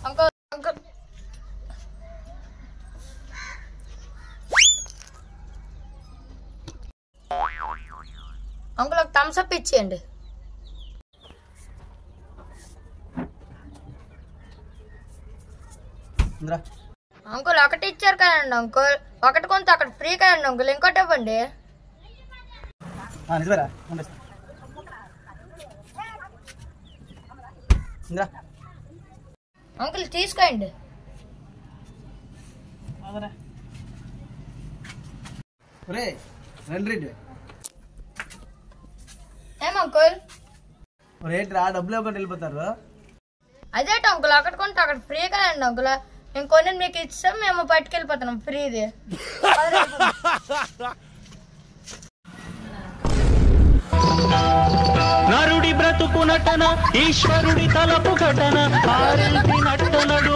Uncle uncle uncle ఒక Thums up ఇచ్చేయండి. Uncle ఒకటి ఇచ్చారు కదండి అంకుల్, ఒకటి కొంత అక్కడ ఫ్రీ కదండి అంకుల్, ఇంకోటి ఇవ్వండి. అంకుల్ తీసుకోండి. ఏం అంకుల్ డబ్బులు ఒకటి వెళ్ళిపోతారు. అదేట అంకుల్, అక్కడ కొంటే అక్కడ ఫ్రీ కదండి అంకుల్, మేము కొన్ని మీకు ఇస్తాం, మేము పట్టుకెళ్ళిపోతున్నాం ఫ్రీది. నరుడి బ్రతుకు నటన ఈశ్వరుడి తలపు ఘటన నట్టనడు